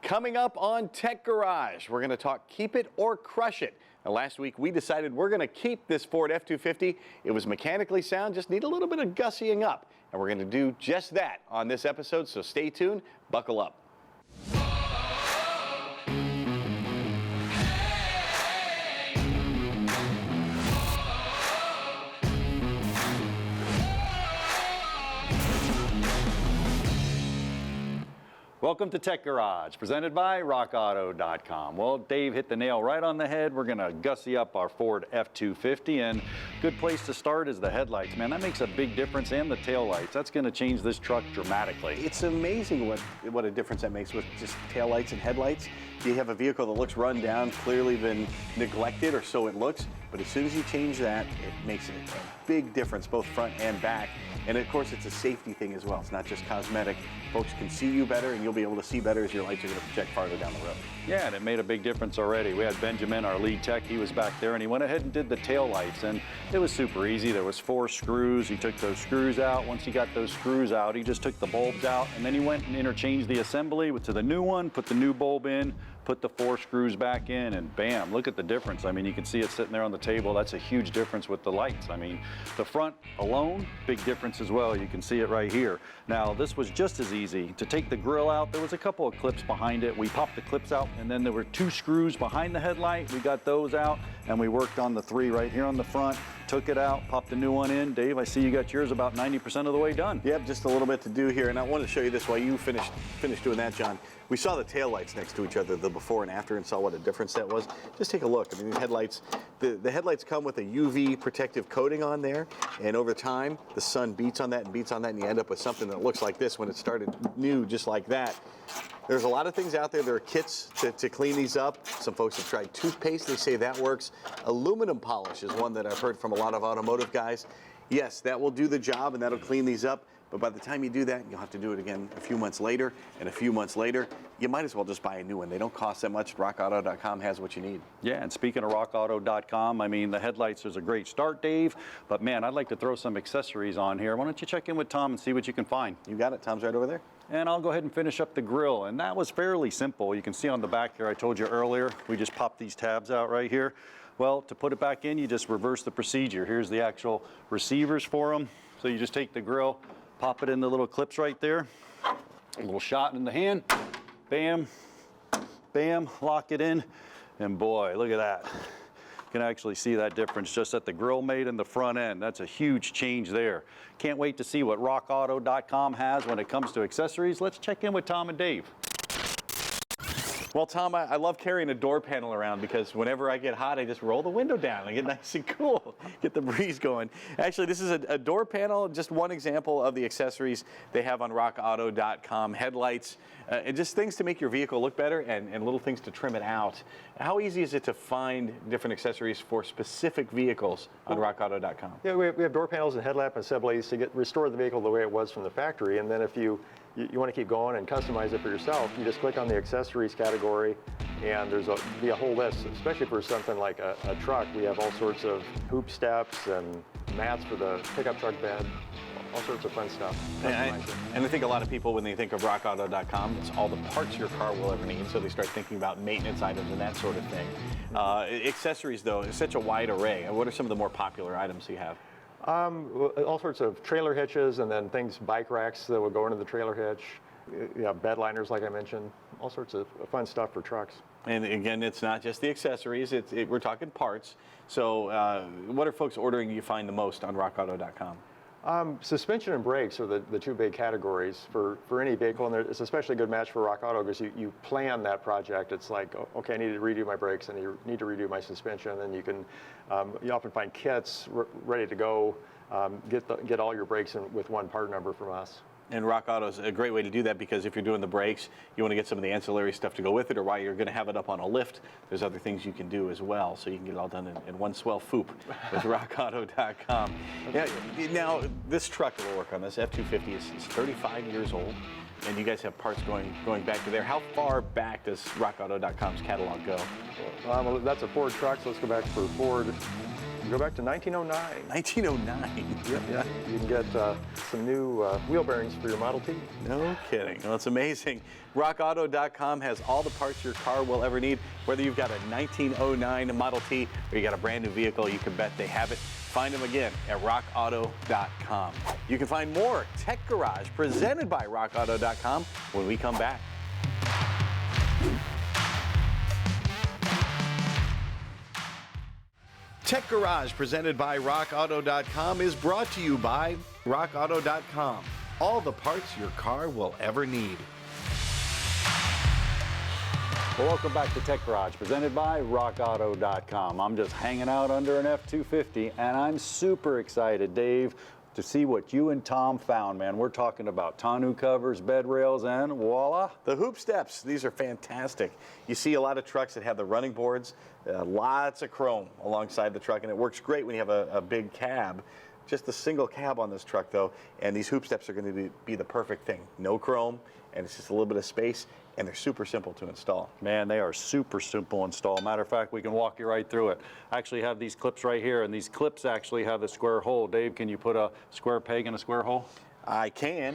Coming up on Tech Garage, we're going to talk keep it or crush it. Now, last week we decided we're going to keep this Ford F-250. It was mechanically sound, just need a little bit of gussying up. And we're going to do just that on this episode, so stay tuned, buckle up. Welcome to Tech Garage, presented by RockAuto.com. Well, Dave hit the nail right on the head. We're going to gussy up our Ford F-250, and good place to start is the headlights. Man, that makes a big difference, and the taillights. That's going to change this truck dramatically. It's amazing what a difference that makes with just taillights and headlights. You have a vehicle that looks run down, clearly been neglected, or so it looks, but as soon as you change that, it makes a big difference, both front and back. And of course, it's a safety thing as well. It's not just cosmetic. Folks can see you better, and you'll be able to see better as your lights are going to project farther down the road. Yeah, and it made a big difference already. We had Benjamin, our lead tech. He was back there, and he went ahead and did the tail lights, and it was super easy. There was 4 screws. He took those screws out. Once he got those screws out, he just took the bulbs out, and then he went and interchanged the assembly to the new one, put the new bulb in, put the 4 screws back in, and bam, look at the difference. I mean, you can see it sitting there on the table. That's a huge difference with the lights. I mean, the front alone, big difference as well. You can see it right here. Now, this was just as easy. To take the grille out, there was a couple of clips behind it. We popped the clips out, and then there were 2 screws behind the headlight. We got those out, and we worked on the 3 right here on the front. Took it out, popped a new one in. Dave, I see you got yours about 90% of the way done. Yep, just a little bit to do here, and I wanted to show you this while you finished doing that, John. We saw the tail lights next to each other, the before and after, and saw what a difference that was. Just take a look. I mean, these headlights, the headlights come with a UV protective coating on there, and over time, the sun beats on that and beats on that, and you end up with something that looks like this when it started new, just like that. There's a lot of things out there. There are kits to clean these up. Some folks have tried toothpaste. They say that works. Aluminum polish is one that I've heard from a lot of automotive guys. Yes, that will do the job, and that'll clean these up. But by the time you do that, you'll have to do it again a few months later, and a few months later, you might as well just buy a new one. They don't cost that much. RockAuto.com has what you need. Yeah, and speaking of RockAuto.com, I mean, the headlights is a great start, Dave. But man, I'd like to throw some accessories on here. Why don't you check in with Tom and see what you can find? You got it. Tom's right over there. And I'll go ahead and finish up the grill. And that was fairly simple. You can see on the back here, I told you earlier, we just popped these tabs out right here. Well, to put it back in, you just reverse the procedure. Here's the actual receivers for them. So you just take the grill, pop it in the little clips right there. A little shot in the hand. Bam, bam, lock it in. And boy, look at that. You can actually see that difference just at the grill made in the front end. That's a huge change there. Can't wait to see what RockAuto.com has when it comes to accessories. Let's check in with Tom and Dave. Well, Tom, I love carrying a door panel around because whenever I get hot, I just roll the window down. I get nice and cool, get the breeze going. Actually, this is a door panel, just one example of the accessories they have on RockAuto.com. Headlights, and just things to make your vehicle look better and little things to trim it out. How easy is it to find different accessories for specific vehicles on RockAuto.com? Yeah, we have door panels and headlamp assemblies to restore the vehicle the way it was from the factory, and then if you want to keep going and customize it for yourself, you just click on the accessories category, and there's be a whole list, especially for something like a truck. We have all sorts of hoop steps and mats for the pickup truck bed, all sorts of fun stuff. And I think a lot of people, when they think of RockAuto.com, it's all the parts your car will ever need, so they start thinking about maintenance items and that sort of thing. Accessories, though, is such a wide array. What are some of the more popular items you have? All sorts of trailer hitches, and then bike racks that will go into the trailer hitch. Bed liners, like I mentioned. All sorts of fun stuff for trucks. And again, it's not just the accessories, we're talking parts. So what are folks ordering you find the most on RockAuto.com? Suspension and brakes are the 2 big categories for any vehicle, and it's especially a good match for RockAuto because you plan that project. It's like, okay, I need to redo my brakes, and you need to redo my suspension, and you can you often find kits ready to go. Get all your brakes with one part number from us. And RockAuto is a great way to do that because if you're doing the brakes, you want to get some of the ancillary stuff to go with it, or while you're going to have it up on a lift, there's other things you can do as well. So you can get it all done in one swell foop with RockAuto.com. Yeah, now, this truck that we'll work on, this F-250 is 35 years old, and you guys have parts going back to there. How far back does RockAuto.com's catalog go? Well, that's a Ford truck, so let's go back for Ford Go back to 1909. 1909. Yeah. You can get some new wheel bearings for your Model T. No kidding. Well, it's amazing. RockAuto.com has all the parts your car will ever need. Whether you've got a 1909 Model T or you got a brand new vehicle, you can bet they have it. Find them again at RockAuto.com. You can find more Tech Garage presented by RockAuto.com when we come back. Tech Garage presented by RockAuto.com is brought to you by RockAuto.com. All the parts your car will ever need. Well, welcome back to Tech Garage, presented by RockAuto.com. I'm just hanging out under an F-250, and I'm super excited, Dave, to see what you and Tom found, man. We're talking about tonneau covers, bed rails, and voila. The hoop steps, these are fantastic. You see a lot of trucks that have the running boards, lots of chrome alongside the truck, and it works great when you have a big cab. Just a single cab on this truck, though, and these hoop steps are going to be the perfect thing. No chrome, and it's just a little bit of space, and they're super simple to install. Man, they are super simple to install. Matter of fact, we can walk you right through it. I actually have these clips right here, and these clips actually have a square hole. Dave, can you put a square peg in a square hole? I can,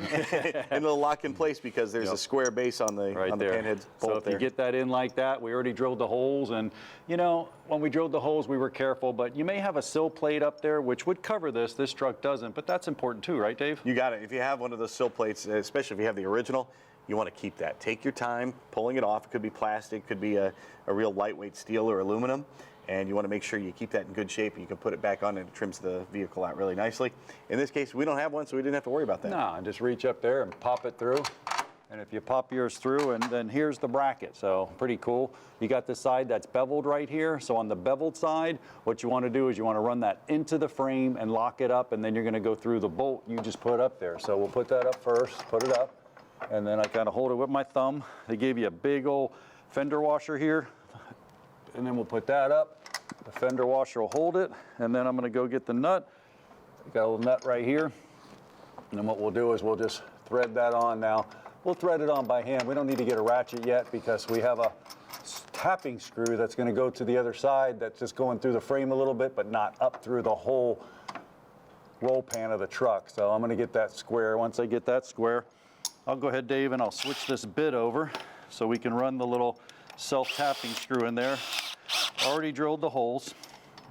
and it'll lock in place because there's a square base on the pinhead bolt. So if you get that in like that, we already drilled the holes, and you know, when we drilled the holes, we were careful, but you may have a sill plate up there which would cover this. This truck doesn't, but that's important too, right, Dave? You got it. If you have one of those sill plates, especially if you have the original, you want to keep that. Take your time pulling it off. It could be plastic, could be a real lightweight steel or aluminum. And you want to make sure you keep that in good shape and you can put it back on and it trims the vehicle out really nicely. In this case, we don't have one, so we didn't have to worry about that. No, just reach up there and pop it through. And if you pop yours through, and then here's the bracket, so pretty cool. You got this side that's beveled right here. So on the beveled side, what you want to do is you want to run that into the frame and lock it up, and then you're going to go through the bolt you just put up there. So we'll put that up first, put it up, and then I kind of hold it with my thumb. They gave you a big old fender washer here, and then we'll put that up. The fender washer will hold it, and then I'm going to go get the nut. Got a little nut right here, and then what we'll do is we'll just thread that on now. We'll thread it on by hand. We don't need to get a ratchet yet because we have a tapping screw that's going to go to the other side that's just going through the frame a little bit, but not up through the whole roll pan of the truck. So I'm going to get that square. Once I get that square, I'll go ahead, Dave, and I'll switch this bit over so we can run the little self-tapping screw in there. Already drilled the holes.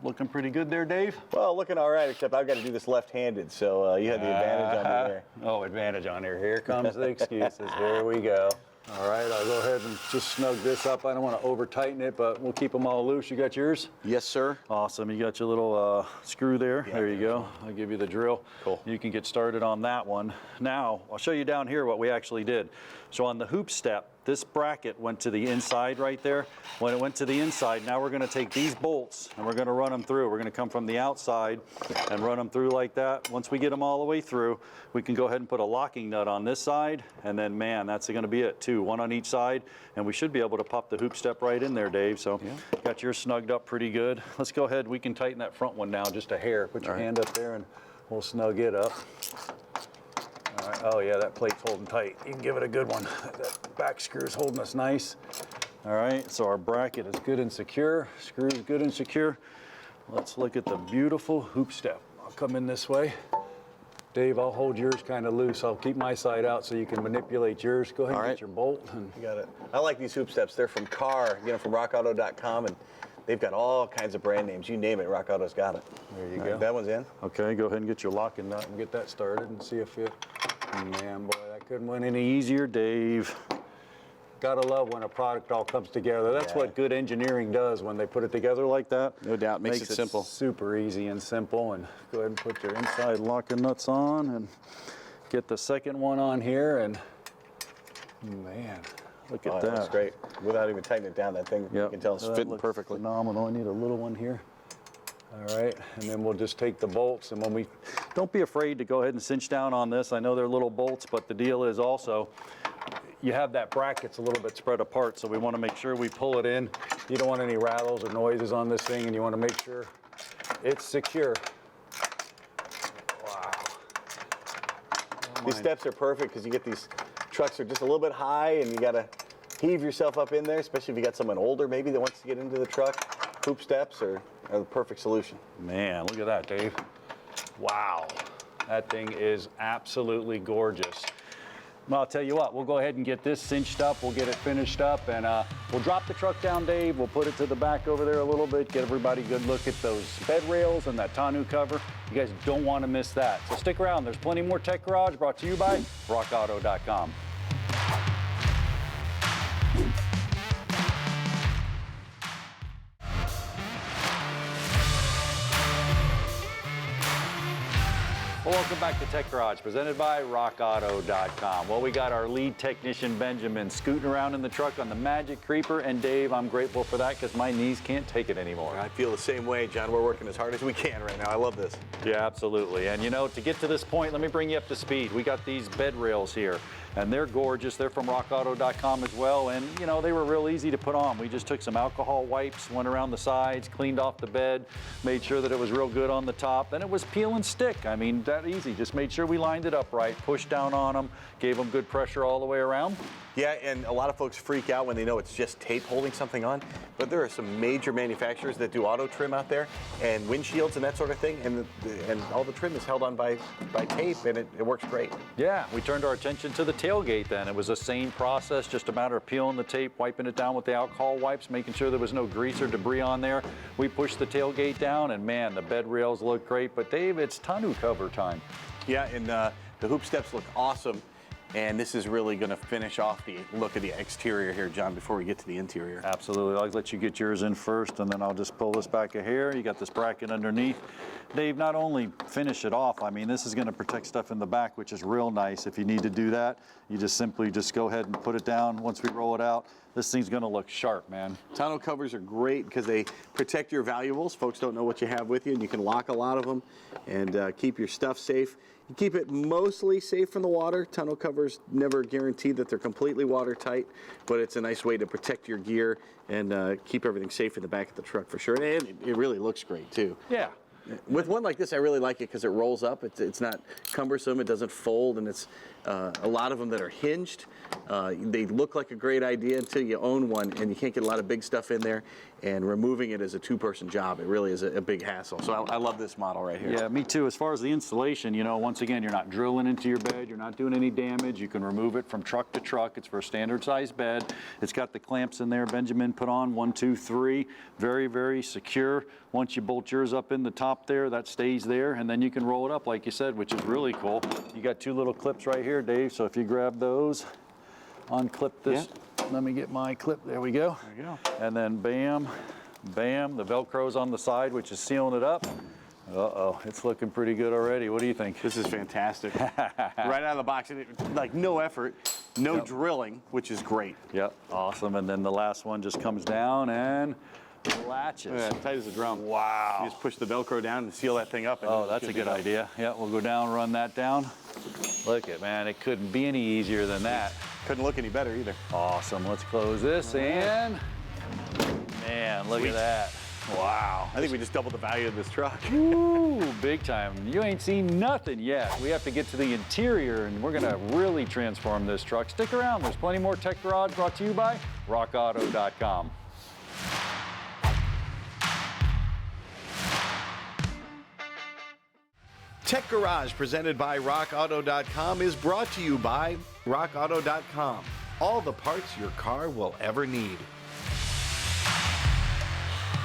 Looking pretty good there, Dave? Well, looking all right, except I've got to do this left-handed, so you had the advantage on me there. Oh, advantage on here. Here comes the excuses. Here we go. All right, I'll go ahead and just snug this up. I don't want to over-tighten it, but we'll keep them all loose. You got yours? Yes, sir. Awesome. You got your little screw there. Yeah, there you go. I'll give you the drill. Cool. You can get started on that one. Now, I'll show you down here what we actually did. So on the hoop step, this bracket went to the inside right there. When it went to the inside, now we're going to take these bolts and we're going to run them through. We're going to come from the outside and run them through like that. Once we get them all the way through, we can go ahead and put a locking nut on this side, and then, man, that's going to be it too. One on each side, and we should be able to pop the hoop step right in there, Dave. So got yours snugged up pretty good. Let's go ahead. We can tighten that front one now just a hair. Put your hand up there and we'll snug it up. All right. Oh yeah, that plate's holding tight. You can give it a good one. That back screw's holding us nice. All right, so our bracket is good and secure. Screw's good and secure. Let's look at the beautiful hoop step. I'll come in this way. Dave, I'll hold yours kind of loose. I'll keep my side out so you can manipulate yours. Go ahead and get your bolt. And you got it. I like these hoop steps. They're from Carr, you know, from RockAuto.com, and they've got all kinds of brand names. You name it, RockAuto's got it. There you All go. right, that one's in. Okay, go ahead and get your locking nut and get that started and see if it, man, boy, that couldn't went any easier, Dave. Gotta love when a product all comes together. That's what good engineering does when they put it together like that. No doubt, makes it simple. Super easy and simple. And go ahead and put your inside locking nuts on and get the second one on here. And man, look at that. That's great. Without even tightening it down, that thing, you can tell it's fitting perfectly. Phenomenal. I need a little one here. All right, and then we'll just take the bolts, and when we, don't be afraid to go ahead and cinch down on this. I know they're little bolts, but the deal is also, you have that brackets a little bit spread apart, so we want to make sure we pull it in. You don't want any rattles or noises on this thing, and you want to make sure it's secure. Wow. These steps are perfect because you get these trucks are just a little bit high, and you got to heave yourself up in there, especially if you got someone older maybe that wants to get into the truck. Hoop steps are are the perfect solution. Man, look at that, Dave. Wow, that thing is absolutely gorgeous. Well, I'll tell you what, we'll go ahead and get this cinched up. We'll get it finished up, and we'll drop the truck down, Dave. We'll put it to the back over there a little bit, get everybody a good look at those bed rails and that tonneau cover. You guys don't want to miss that. So stick around. There's plenty more Tech Garage brought to you by RockAuto.com. Well, welcome back to Tech Garage, presented by RockAuto.com. Well, we got our lead technician, Benjamin, scooting around in the truck on the Magic Creeper. And Dave, I'm grateful for that because my knees can't take it anymore. I feel the same way, John. We're working as hard as we can right now. I love this. Yeah, absolutely. And you know, to get to this point, let me bring you up to speed. We got these bed rails here, and they're gorgeous. They're from RockAuto.com as well. And you know, they were real easy to put on. We just took some alcohol wipes, went around the sides, cleaned off the bed, made sure that it was real good on the top. Then it was peel and stick. I mean, that easy. Just made sure we lined it up right, pushed down on them, gave them good pressure all the way around. Yeah, and a lot of folks freak out when they know it's just tape holding something on, but there are some major manufacturers that do auto trim out there and windshields and that sort of thing, and all the trim is held on by tape, and it works great. Yeah, we turned our attention to the tailgate then. It was the same process, just a matter of peeling the tape, wiping it down with the alcohol wipes, making sure there was no grease or debris on there. We pushed the tailgate down, and man, the bed rails look great. But Dave, it's tonneau cover time. Yeah, and the hoop steps look awesome. And this is really going to finish off the look of the exterior here, John, before we get to the interior. Absolutely. I'll let you get yours in first, and then I'll just pull this back a hair. You got this bracket underneath. Dave, not only finish it off, I mean, this is going to protect stuff in the back, which is real nice. If you need to do that, you just simply go ahead and put it down. Once we roll it out, this thing's going to look sharp, man. Tonneau covers are great because they protect your valuables. Folks don't know what you have with you, and you can lock a lot of them and keep your stuff safe. You keep it mostly safe from the water. Tonneau covers never guarantee that they're completely watertight, but it's a nice way to protect your gear and keep everything safe in the back of the truck for sure. And it really looks great too. Yeah. With one like this, I really like it because it rolls up. It's not cumbersome. It doesn't fold, and it's a lot of them that are hinged. They look like a great idea until you own one, and you can't get a lot of big stuff in there. And removing it is a two-person job. It really is a big hassle. So I love this model right here. Yeah, me too. As far as the installation, you know, once again, you're not drilling into your bed. You're not doing any damage. You can remove it from truck to truck. It's for a standard-sized bed. It's got the clamps in there Benjamin put on, 1, 2, 3. Very, very secure. Once you bolt yours up in the top there, that stays there, and then you can roll it up, like you said, which is really cool. You got 2 little clips right here, Dave, so if you grab those, unclip this. Yeah. Let me get my clip. There we go. There you go. And then bam, bam, the Velcro's on the side, which is sealing it up. Uh-oh, it's looking pretty good already. What do you think? This is fantastic. Right out of the box, like no effort, no drilling, which is great. Yep, awesome. And then the last one just comes down and latches. Yeah, tight as a drum. Wow. You just push the Velcro down and seal that thing up. And oh, that's a good idea. Yeah, we'll go down, run that down. Look it, man, it couldn't be any easier than that. Couldn't look any better either. Awesome, let's close this and, man, look at that. Wow. I think we just doubled the value of this truck. Ooh, big time. You ain't seen nothing yet. We have to get to the interior, and we're gonna really transform this truck. Stick around, there's plenty more Tech Garage brought to you by RockAuto.com. Tech Garage, presented by RockAuto.com, is brought to you by RockAuto.com. All the parts your car will ever need.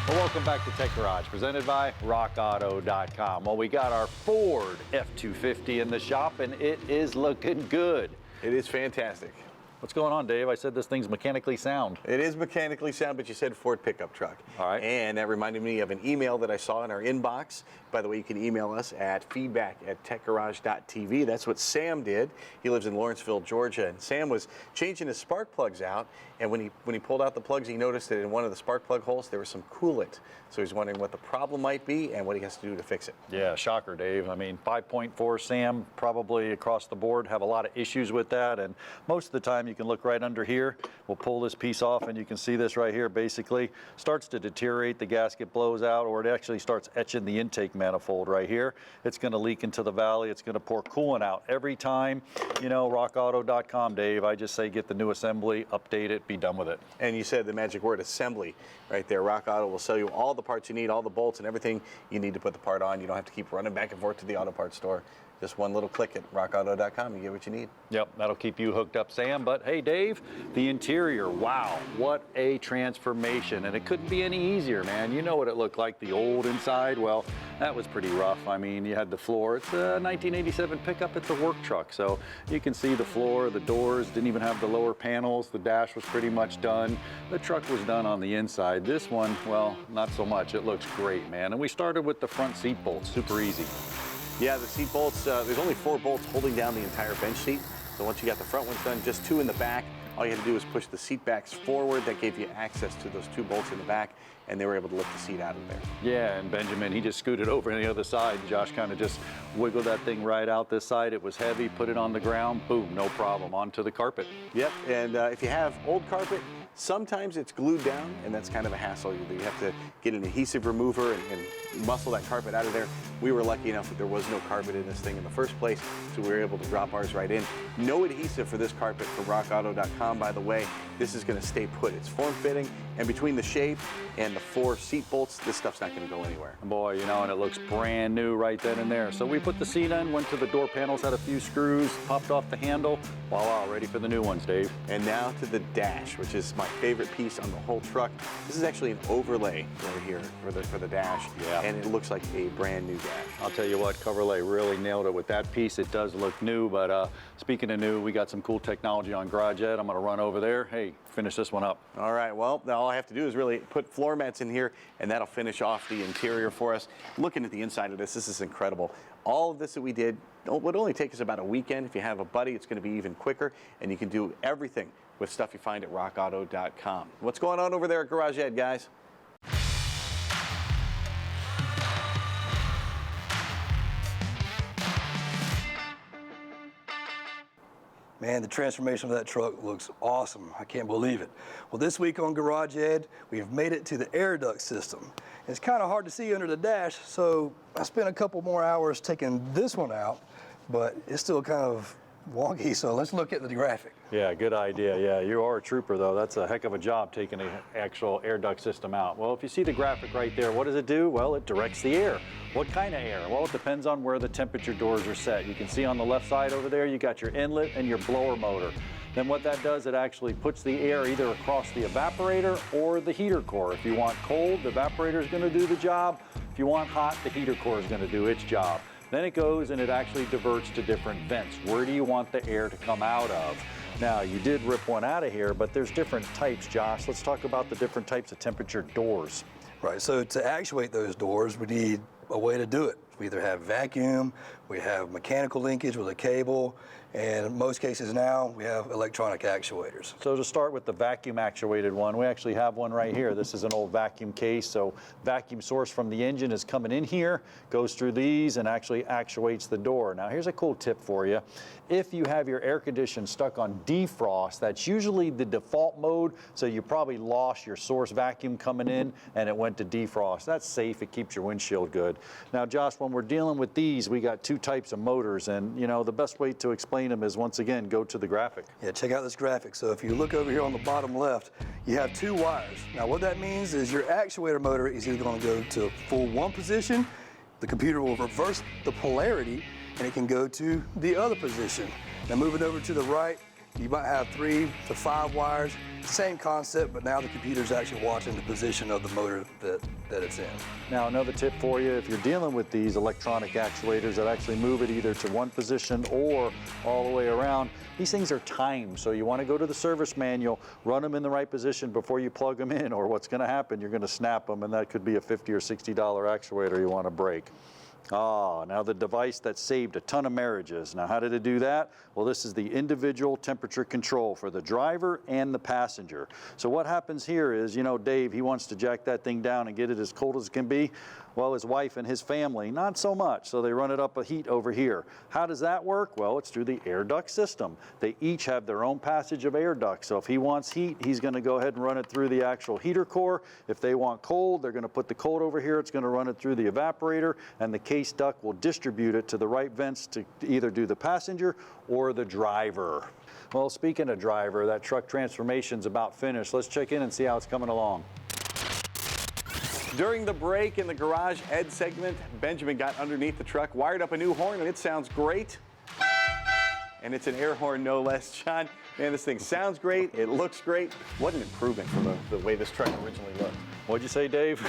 Well, welcome back to Tech Garage, presented by RockAuto.com. Well, we got our Ford F-250 in the shop, and it is looking good. It is fantastic. What's going on, Dave? I said this thing's mechanically sound. It is mechanically sound, but you said Ford pickup truck. All right. And that reminded me of an email that I saw in our inbox. By the way, you can email us at feedback@techgarage.tv. That's what Sam did. He lives in Lawrenceville, Georgia, and Sam was changing his spark plugs out, and when he pulled out the plugs, he noticed that in one of the spark plug holes there was some coolant. So he's wondering what the problem might be and what he has to do to fix it. Yeah, shocker, Dave. I mean, 5.4 Sam, probably across the board, have a lot of issues with that, and most of the time time, you can look right under here. We'll pull this piece off and you can see this right here basically starts to deteriorate. The gasket blows out, or it actually starts etching the intake manifold right here. It's going to leak into the valley. It's going to pour coolant out every time. You know, RockAuto.com, Dave, I just say get the new assembly, update it, be done with it. And you said the magic word, assembly, right there. Rock Auto will sell you all the parts you need, all the bolts and everything you need to put the part on. You don't have to keep running back and forth to the auto parts store. Just one little click at RockAuto.com, you get what you need. Yep, that'll keep you hooked up, Sam. But hey, Dave, the interior, wow, what a transformation. And it couldn't be any easier, man. You know what it looked like, the old inside. Well, that was pretty rough. I mean, you had the floor. It's a 1987 pickup. It's a work truck. So you can see the floor, the doors, didn't even have the lower panels. The dash was pretty much done. The truck was done on the inside. This one, well, not so much. It looks great, man. And we started with the front seat bolts, super easy. Yeah, the seat bolts, there's only 4 bolts holding down the entire bench seat. So once you got the front ones done, just 2 in the back. All you had to do was push the seat backs forward. That gave you access to those 2 bolts in the back, and they were able to lift the seat out of there. Yeah, and Benjamin, he just scooted over on the other side. Josh kind of just wiggled that thing right out this side. It was heavy, put it on the ground, boom, no problem, onto the carpet. Yep, and if you have old carpet, sometimes it's glued down, and that's kind of a hassle. You have to get an adhesive remover and muscle that carpet out of there. We were lucky enough that there was no carpet in this thing in the first place, so we were able to drop ours right in. No adhesive for this carpet from RockAuto.com, by the way. This is going to stay put. It's form-fitting, and between the shape and the 4 seat bolts, this stuff's not going to go anywhere. Boy, you know, and it looks brand new right then and there. So we put the seat in, went to the door panels, had a few screws, popped off the handle. Voila, ready for the new ones, Dave. And now to the dash, which is my favorite piece on the whole truck. This is actually an overlay right here for the dash, yeah. And it looks like a brand new dash. I'll tell you what, Coverlay really nailed it with that piece. It does look new, but speaking of new, we got some cool technology on Garage Ed. I'm going to run over there. Hey, finish this one up. All right, well, now all I have to do is really put floor mats in here, and that'll finish off the interior for us. Looking at the inside of this is incredible. All of this that we did would only take us about a weekend. If you have a buddy, it's going to be even quicker, and you can do everything with stuff you find at RockAuto.com. What's going on over there at Garage Ed, guys? Man, the transformation of that truck looks awesome. I can't believe it. Well, this week on Garage Ed, we've made it to the air duct system. It's kind of hard to see under the dash, so I spent a couple more hours taking this one out, but it's still kind of wonky, so let's look at the graphic. Yeah, good idea. Yeah, you are a trooper, though. That's a heck of a job taking the actual air duct system out. Well, if you see the graphic right there, what does it do? Well, it directs the air. What kind of air? Well, it depends on where the temperature doors are set. You can see on the left side over there, you got your inlet and your blower motor. Then what that does, it actually puts the air either across the evaporator or the heater core. If you want cold, the evaporator is going to do the job. If you want hot, the heater core is going to do its job. Then it goes and it actually diverts to different vents. Where do you want the air to come out of? Now, you did rip one out of here, but there's different types, Josh. Let's talk about the different types of temperature doors. Right, so to actuate those doors, we need a way to do it. We either have vacuum, we have mechanical linkage with a cable, and in most cases now, we have electronic actuators. So to start with the vacuum actuated one, we actually have one right here. This is an old vacuum case, so vacuum source from the engine is coming in here, goes through these, and actually actuates the door. Now here's a cool tip for you. If you have your air conditioner stuck on defrost, that's usually the default mode, so you probably lost your source vacuum coming in and it went to defrost. That's safe, it keeps your windshield good. Now Josh, when we're dealing with these, we got 2 types of motors, and you know, the best way to explain them is once again, go to the graphic. Yeah, check out this graphic. So if you look over here on the bottom left, you have 2 wires. Now what that means is your actuator motor is either going to go to full 1 position, the computer will reverse the polarity, and it can go to the other position. Now moving over to the right, you might have 3 to 5 wires, same concept, but now the computer's actually watching the position of the motor that it's in. Now another tip for you, if you're dealing with these electronic actuators that actually move it either to 1 position or all the way around, these things are timed, so you want to go to the service manual, run them in the right position before you plug them in, or what's going to happen, you're going to snap them, and that could be a $50 or $60 actuator you want to break. Now the device that saved a ton of marriages. Now how did it do that? Well, this is the individual temperature control for the driver and the passenger. So what happens here is, you know, Dave, he wants to jack that thing down and get it as cold as it can be. Well, his wife and his family, not so much, so they run it up a heat over here. How does that work? Well, it's through the air duct system. They each have their own passage of air ducts, so if he wants heat, he's going to go ahead and run it through the actual heater core. If they want cold, they're going to put the cold over here. It's going to run it through the evaporator, and the case duct will distribute it to the right vents to either do the passenger or the driver. Well, speaking of driver, that truck transformation's about finished. Let's check in and see how it's coming along. During the break in the Garage Ed segment, Benjamin got underneath the truck, wired up a new horn, and it sounds great. And it's an air horn, no less. John, man, this thing sounds great. It looks great. What an improvement from the way this truck originally looked. What'd you say, Dave?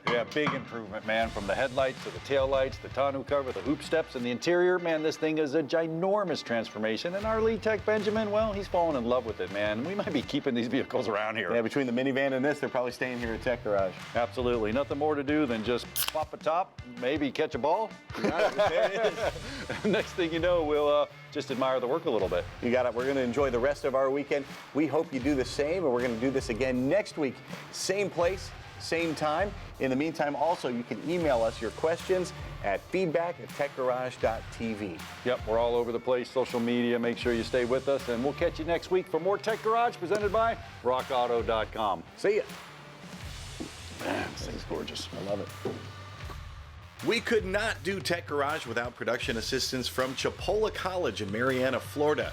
Yeah, big improvement, man. From the headlights to the taillights, the tonneau cover, the hoop steps, and the interior, man, this thing is a ginormous transformation. And our lead tech, Benjamin, well, he's fallen in love with it, man. We might be keeping these vehicles around here. Yeah, between the minivan and this, they're probably staying here at Tech Garage. Absolutely. Nothing more to do than just pop a top, maybe catch a ball. There it is. Next thing you know, we'll just admire the work a little bit. You got it. We're going to enjoy the rest of our weekend. We hope you do the same, and we're going to do this again next week. Same place, same time. In the meantime, also, you can email us your questions at feedback@techgarage.tv. Yep, we're all over the place, social media. Make sure you stay with us, and we'll catch you next week for more Tech Garage presented by RockAuto.com. See ya. Man, this thing's gorgeous. I love it. We could not do Tech Garage without production assistance from Chipola College in Marianna, Florida.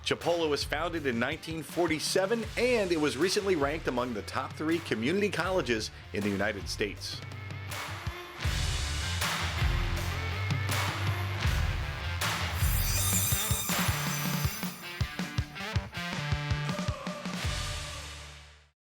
Chipola was founded in 1947, and it was recently ranked among the top 3 community colleges in the United States.